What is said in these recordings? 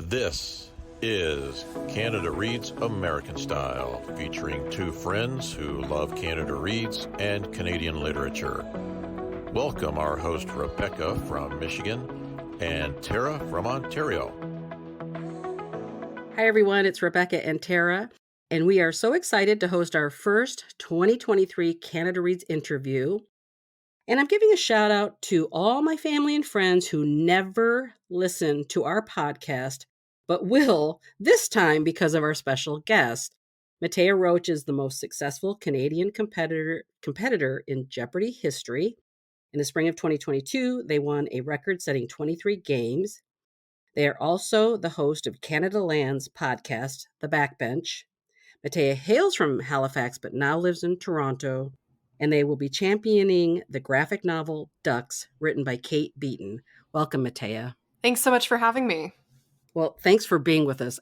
This is Canada Reads American Style, featuring two friends who love Canada Reads and Canadian literature. Welcome our host Rebecca from Michigan and Tara from Ontario. Hi everyone, it's Rebecca and Tara, and we are so excited to host our first 2023 Canada Reads interview. And I'm giving a shout out to all my family and friends who never listen to our podcast, but will this time because of our special guest. Mattea Roach is the most successful Canadian competitor in Jeopardy history. In the spring of 2022, they won a record-setting 23 games. They are also the host of Canadaland's podcast, The Backbench. Mattea hails from Halifax, but now lives in Toronto, and they will be championing the graphic novel Ducks, written by Kate Beaton. Welcome, Mattea. Thanks so much for having me. Well, thanks for being with us.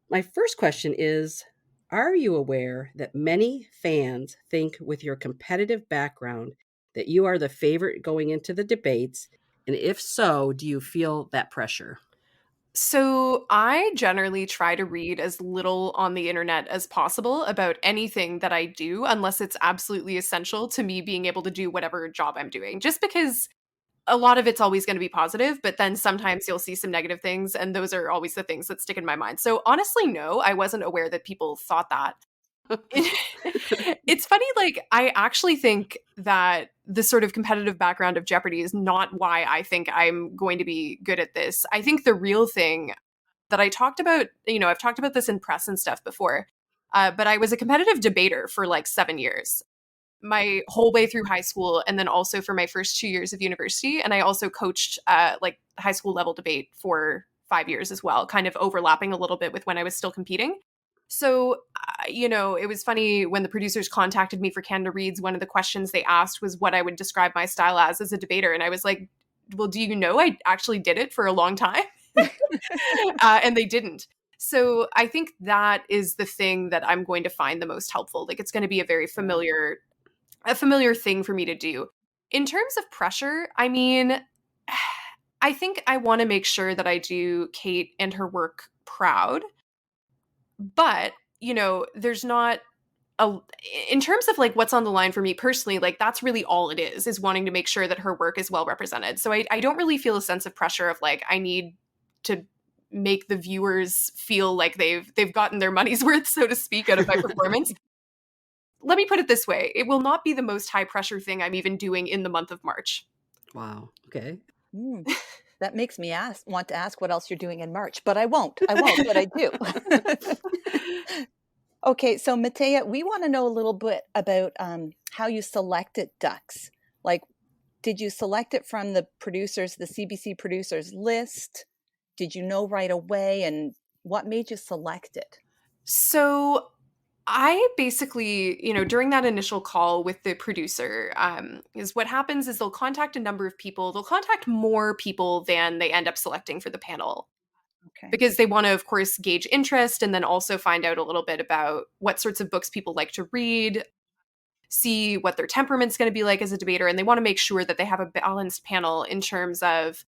My first question is, are you aware that many fans think with your competitive background that you are the favorite going into the debates? And if so, do you feel that pressure? So I generally try to read as little on the internet as possible about anything that I do, unless it's absolutely essential to me being able to do whatever job I'm doing. Just because a lot of it's always going to be positive, but then sometimes you'll see some negative things, and those are always the things that stick in my mind. So honestly, no, I wasn't aware that people thought that. It's funny, like, I actually think that the sort of competitive background of Jeopardy is not why I think I'm going to be good at this. I think the real thing that I talked about, I've talked about this in press and stuff before, but I was a competitive debater for like 7 years, my whole way through high school, and then also for my first 2 years of university. And I also coached like high school level debate for 5 years as well, kind of overlapping a little bit with when I was still competing. So, it was funny when the producers contacted me for Canada Reads, one of the questions they asked was what I would describe my style as a debater. And I was like, well, do you know I actually did it for a long time? And they didn't. So I think that is the thing that I'm going to find the most helpful. Like, it's going to be a very familiar thing for me to do. In terms of pressure, I mean, I think I want to make sure that I do Kate and her work proud. But, there's not in terms of like what's on the line for me personally, like that's really all it is wanting to make sure that her work is well represented. So I don't really feel a sense of pressure of like, I need to make the viewers feel like they've gotten their money's worth, so to speak, out of my performance. Let me put it this way. It will not be the most high pressure thing I'm even doing in the month of March. Wow. Okay. That makes me want to ask what else you're doing in March, but I won't, but I do. Okay, so Mattea, we want to know a little bit about how you selected Ducks. Like, did you select it from the CBC producers list? Did you know right away? And what made you select it? So I basically, during that initial call with the producer, is what happens is they'll contact a number of people. They'll contact more people than they end up selecting for the panel. Okay. Because they want to, of course, gauge interest and then also find out a little bit about what sorts of books people like to read, see what their temperament's going to be like as a debater. And they want to make sure that they have a balanced panel in terms of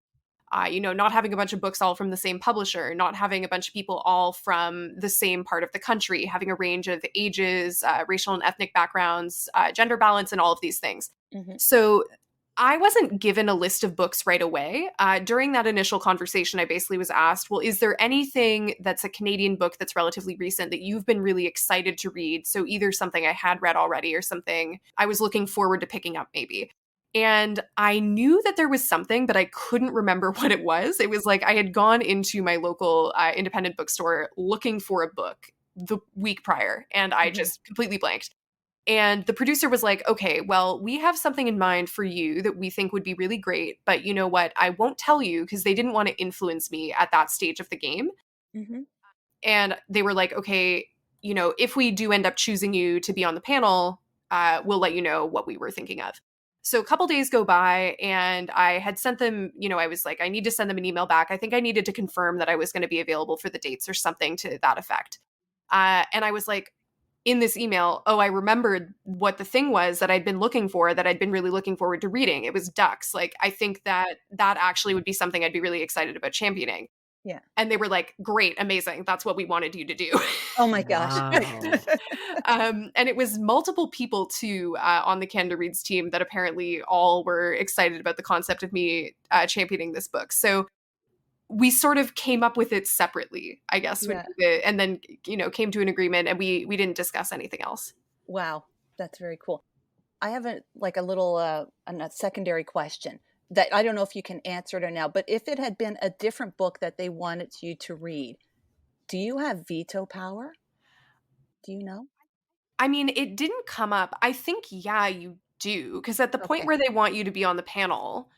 not having a bunch of books all from the same publisher, not having a bunch of people all from the same part of the country, having a range of ages, racial and ethnic backgrounds, gender balance, and all of these things. Mm-hmm. So I wasn't given a list of books right away. During that initial conversation, I basically was asked, well, is there anything that's a Canadian book that's relatively recent that you've been really excited to read? So either something I had read already or something I was looking forward to picking up maybe. And I knew that there was something, but I couldn't remember what it was. It was like I had gone into my local independent bookstore looking for a book the week prior, and I just completely blanked. And the producer was like, okay, well, we have something in mind for you that we think would be really great, but you know what? I won't tell you because they didn't want to influence me at that stage of the game. Mm-hmm. And they were like, okay, if we do end up choosing you to be on the panel, we'll let you know what we were thinking of. So a couple days go by and I had sent them, I was like, I need to send them an email back. I think I needed to confirm that I was going to be available for the dates or something to that effect. And I was like, in this email, I remembered what the thing was that I'd been looking for, that I'd been really looking forward to reading. It was Ducks. Like, I think that actually would be something I'd be really excited about championing. Yeah. And they were like, great, amazing. That's what we wanted you to do. Oh my gosh. Wow. And it was multiple people too on the Canada Reads team that apparently all were excited about the concept of me championing this book. So we sort of came up with it separately, I guess, Yeah. and then, came to an agreement, and we didn't discuss anything else. Wow. That's very cool. I have a little a secondary question that I don't know if you can answer it or now, but if it had been a different book that they wanted you to read, do you have veto power? Do you know? I mean, it didn't come up. I think, yeah, you do. Because at the point Okay. where they want you to be on the panel,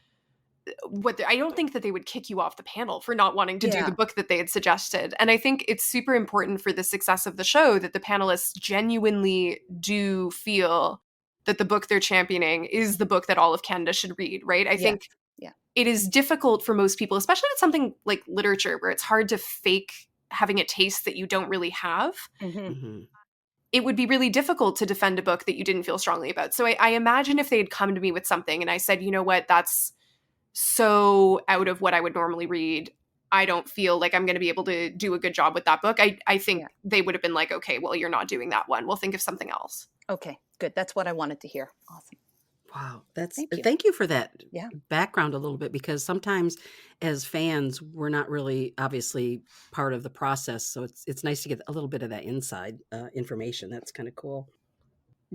I don't think that they would kick you off the panel for not wanting to do the Yeah. book that they had suggested. And I think it's super important for the success of the show that the panelists genuinely do feel that the book they're championing is the book that all of Canada should read, right? I Yes. think Yeah. it is difficult for most people, especially with something like literature, where it's hard to fake having a taste that you don't really have. Mm-hmm. hmm It would be really difficult to defend a book that you didn't feel strongly about. So I imagine if they had come to me with something and I said, you know what, that's so out of what I would normally read, I don't feel like I'm going to be able to do a good job with that book. I think Yeah. they would have been like, okay, well, you're not doing that one. We'll think of something else. Okay. Good. That's what I wanted to hear. Awesome. Wow, Thank you. for that Yeah. background a little bit, because sometimes as fans we're not really obviously part of the process, so it's nice to get a little bit of that inside information. That's kind of cool.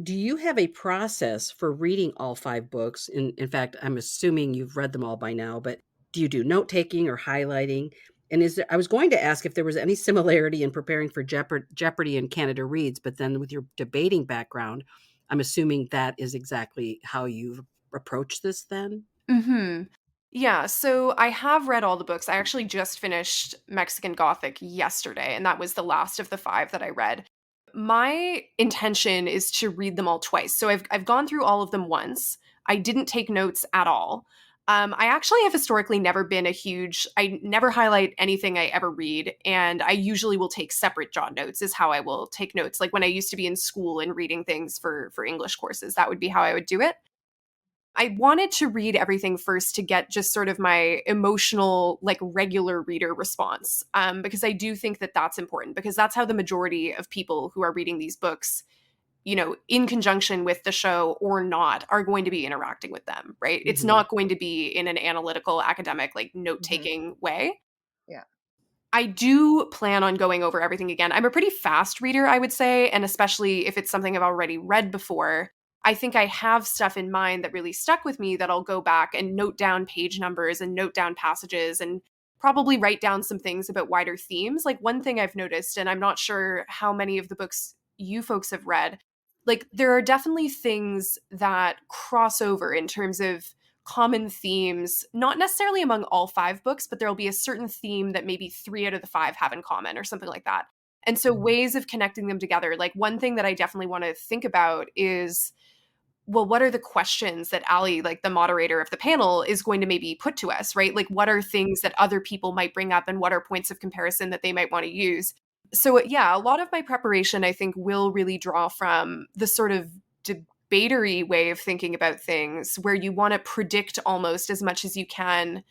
Do you have a process for reading all 5 books? In fact, I'm assuming you've read them all by now, but do you do note taking or highlighting? And I was going to ask if there was any similarity in preparing for Jeopardy and Canada Reads, but then with your debating background, I'm assuming that is exactly how you've approached this then? Mm-hmm. Yeah, so I have read all the books. I actually just finished Mexican Gothic yesterday, and that was the last of the 5 that I read. My intention is to read them all twice. So I've gone through all of them once. I didn't take notes at all. I actually have historically never been I never highlight anything I ever read, and I usually will take separate jot notes is how I will take notes. Like when I used to be in school and reading things for English courses, that would be how I would do it. I wanted to read everything first to get just sort of my emotional, like regular reader response, because I do think that that's important, because that's how the majority of people who are reading these books, in conjunction with the show or not, are going to be interacting with them, right? It's Mhm. not going to be in an analytical, academic, like note-taking way. Yeah. I do plan on going over everything again. I'm a pretty fast reader, I would say, and especially if it's something I've already read before. I think I have stuff in mind that really stuck with me that I'll go back and note down page numbers and note down passages and probably write down some things about wider themes. Like one thing I've noticed, and I'm not sure how many of the books you folks have read, like there are definitely things that cross over in terms of common themes, not necessarily among all 5 books, but there'll be a certain theme that maybe 3 out of the 5 have in common or something like that. And so ways of connecting them together, like one thing that I definitely want to think about is, well, what are the questions that Ali, like the moderator of the panel, is going to maybe put to us, right? Like, what are things that other people might bring up and what are points of comparison that they might want to use? So, yeah, a lot of my preparation, I think, will really draw from the sort of debatery way of thinking about things where you want to predict almost as much as you can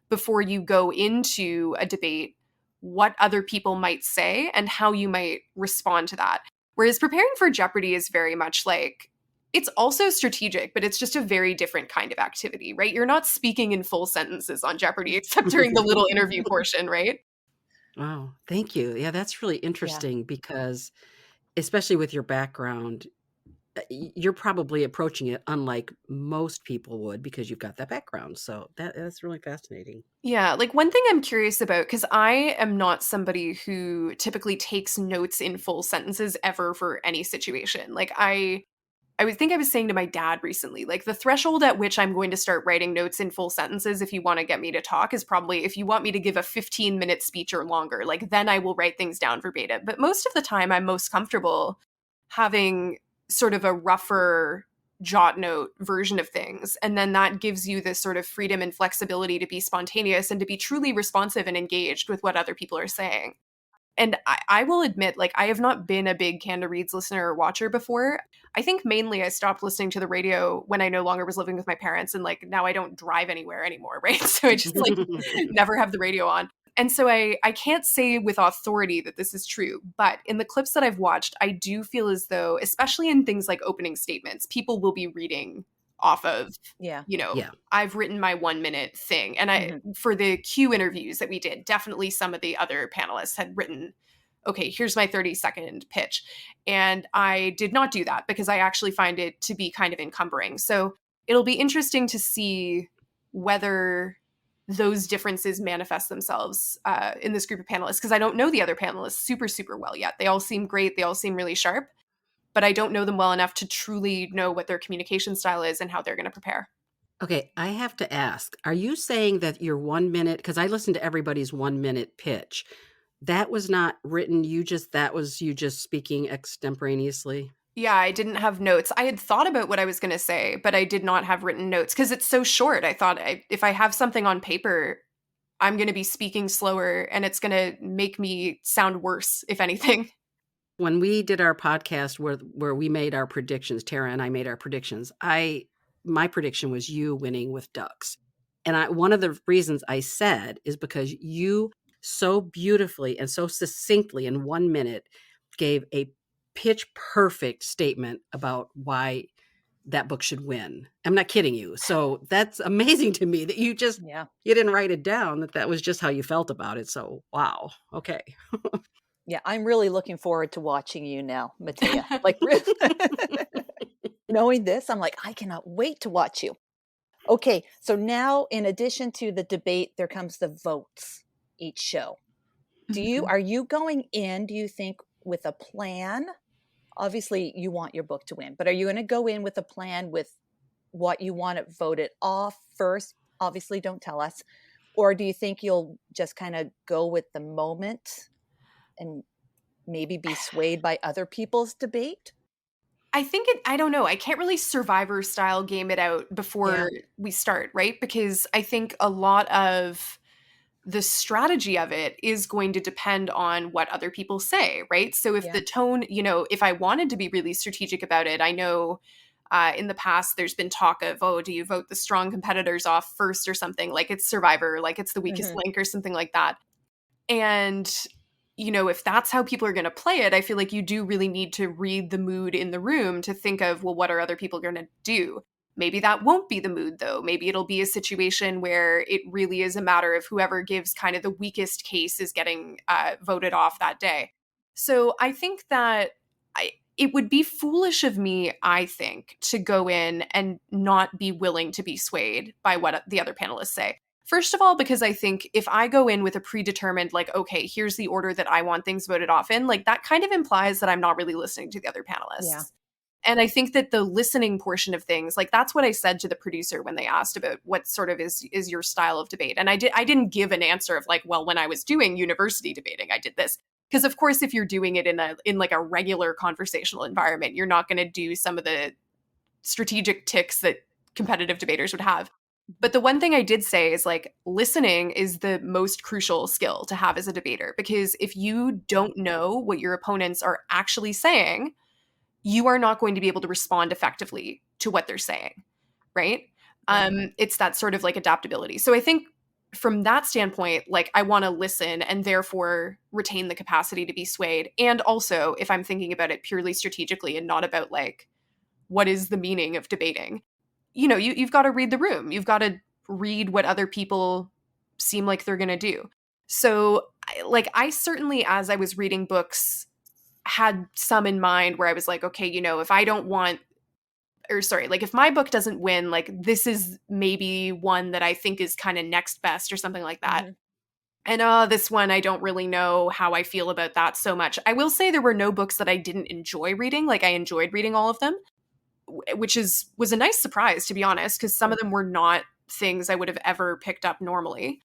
before you go into a debate what other people might say and how you might respond to that. Whereas preparing for Jeopardy is very much like, it's also strategic, but it's just a very different kind of activity, right? You're not speaking in full sentences on Jeopardy, except during the little interview portion, right? Wow, thank you. Yeah, that's really interesting because, especially with your background, you're probably approaching it unlike most people would because you've got that background. So that's really fascinating. Yeah, like one thing I'm curious about, because I am not somebody who typically takes notes in full sentences ever for any situation. Like I would think I was saying to my dad recently, like the threshold at which I'm going to start writing notes in full sentences if you want to get me to talk is probably if you want me to give a 15-minute speech or longer, like then I will write things down verbatim. But most of the time I'm most comfortable having sort of a rougher jot note version of things. And then that gives you this sort of freedom and flexibility to be spontaneous and to be truly responsive and engaged with what other people are saying. And I will admit, like, I have not been a big Canada Reads listener or watcher before. I think mainly I stopped listening to the radio when I no longer was living with my parents, and like now I don't drive anywhere anymore, right? So I just like never have the radio on. And so I can't say with authority that this is true, but in the clips that I've watched, I do feel as though, especially in things like opening statements, people will be reading off of, Yeah. Yeah. I've written my 1 minute thing. And for the Q interviews that we did, definitely some of the other panelists had written, okay, here's my 30-second pitch. And I did not do that because I actually find it to be kind of encumbering. So it'll be interesting to see whether those differences manifest themselves in this group of panelists, because I don't know the other panelists super, super well yet. They all seem great. They all seem really sharp, but I don't know them well enough to truly know what their communication style is and how they're going to prepare. Okay, I have to ask, are you saying that your 1 minute, because I listened to everybody's 1 minute pitch, that was not written, that was you just speaking extemporaneously? Yeah, I didn't have notes. I had thought about what I was going to say, but I did not have written notes because it's so short. I thought if I have something on paper, I'm going to be speaking slower and it's going to make me sound worse, if anything. When we did our podcast where we made our predictions, Tara and I made our predictions, my prediction was you winning with ducks. And one of the reasons I said is because you so beautifully and so succinctly in 1 minute gave a pitch perfect statement about why that book should win. I'm not kidding you. So that's amazing to me that you didn't write it down, that was just how you felt about it. So, wow. Okay. Yeah, I'm really looking forward to watching you now, Mattea. Like, knowing this, I'm like, I cannot wait to watch you. Okay, so now in addition to the debate, there comes the votes each show. Are you going in, do you think, with a plan? Obviously, you want your book to win, but are you going to go in with a plan with what you want it voted off first? Obviously, don't tell us. Or do you think you'll just kind of go with the moment and maybe be swayed by other people's debate? I think I don't know. I can't really Survivor style game it out before we start, right? Because I think a lot of the strategy of it is going to depend on what other people say, right? So if the tone, if I wanted to be really strategic about it, I know in the past there's been talk of, oh, do you vote the strong competitors off first or something? Like it's Survivor, like it's the weakest link or something like that. And if that's how people are going to play it, I feel like you do really need to read the mood in the room to think of, well, what are other people going to do? Maybe that won't be the mood, though. Maybe it'll be a situation where it really is a matter of whoever gives kind of the weakest case is getting voted off that day. So I think that it would be foolish of me, I think, to go in and not be willing to be swayed by what the other panelists say. First of all, because I think if I go in with a predetermined, like, okay, here's the order that I want things voted off in, like that kind of implies that I'm not really listening to the other panelists. Yeah. And I think that the listening portion of things, like that's what I said to the producer when they asked about what sort of is your style of debate. And I didn't give an answer of like, well, when I was doing university debating, I did this. Because of course, if you're doing it in like a regular conversational environment, you're not going to do some of the strategic ticks that competitive debaters would have. But the one thing I did say is like listening is the most crucial skill to have as a debater, because if you don't know what your opponents are actually saying, you are not going to be able to respond effectively to what they're saying, right? It's that sort of like adaptability. So I think from that standpoint, like I want to listen and therefore retain the capacity to be swayed. And also if I'm thinking about it purely strategically and not about like, what is the meaning of debating? You've got to read the room. You've got to read what other people seem like they're going to do. So I certainly, as I was reading books, had some in mind where I was like, okay, if I don't want, if my book doesn't win, like this is maybe one that I think is kind of next best or something like that. And this one, I don't really know how I feel about that so much. I will say there were no books that I didn't enjoy reading. Like I enjoyed reading all of them, which was a nice surprise, to be honest, because some of them were not things I would have ever picked up normally.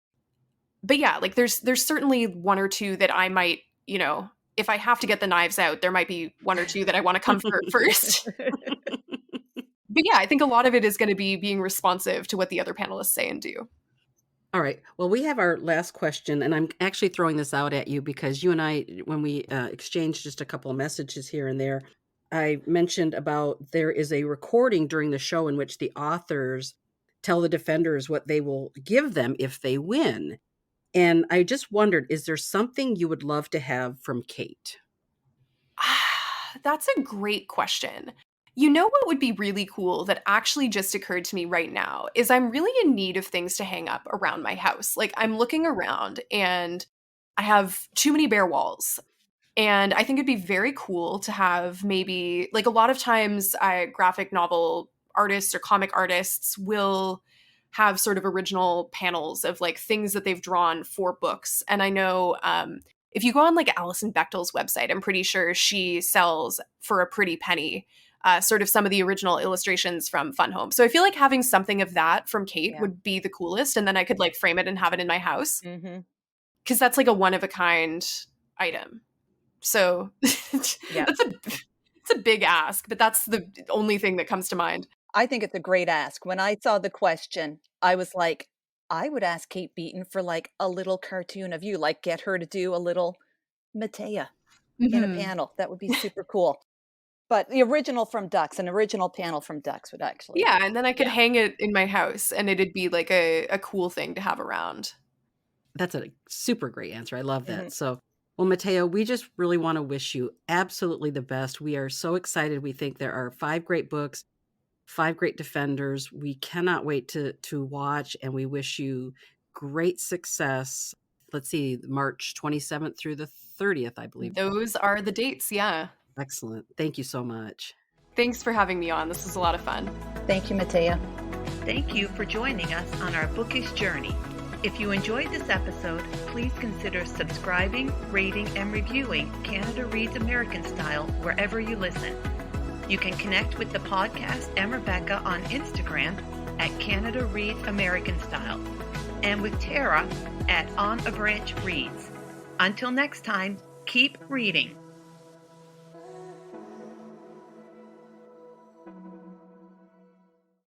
But yeah, like there's certainly one or two that I might, if I have to get the knives out, there might be one or two that I want to comfort first. But yeah, I think a lot of it is going to be being responsive to what the other panelists say and do. All right. Well, we have our last question, and I'm actually throwing this out at you because you and I, when we exchanged just a couple of messages here and there, I mentioned about there is a recording during the show in which the authors tell the defenders what they will give them if they win. And I just wondered, is there something you would love to have from Kate? That's a great question. You know what would be really cool that actually just occurred to me right now is I'm really in need of things to hang up around my house. Like I'm looking around and I have too many bare walls. And I think it'd be very cool to have maybe like a lot of times graphic novel artists or comic artists will have sort of original panels of like things that they've drawn for books. And I know if you go on like Alison Bechdel's website, I'm pretty sure she sells for a pretty penny sort of some of the original illustrations from Fun Home. So I feel like having something of that from Kate would be the coolest. And then I could like frame it and have it in my house. Because that's like a one of a kind item. So it's a big ask, but that's the only thing that comes to mind. I think it's a great ask. When I saw the question, I was like, I would ask Kate Beaton for like a little cartoon of you, like get her to do a little Mattea in a panel. That would be super cool. But the original from Ducks, an original panel from Ducks would actually. Yeah, and then I could hang it in my house and it'd be like a cool thing to have around. That's a super great answer. I love that. So, well, Mattea, we just really want to wish you absolutely the best. We are so excited. We think there are 5 great books, 5 great defenders. We cannot wait to watch, and we wish you great success. Let's see, March 27th through the 30th, I believe. Those are the dates, yeah. Excellent. Thank you so much. Thanks for having me on. This was a lot of fun. Thank you, Mattea. Thank you for joining us on our bookish journey. If you enjoyed this episode, please consider subscribing, rating, and reviewing Canada Reads American Style wherever you listen. You can connect with the podcast and Rebecca on Instagram at Canada Reads American Style and with Tara at On a Branch Reads. Until next time, keep reading.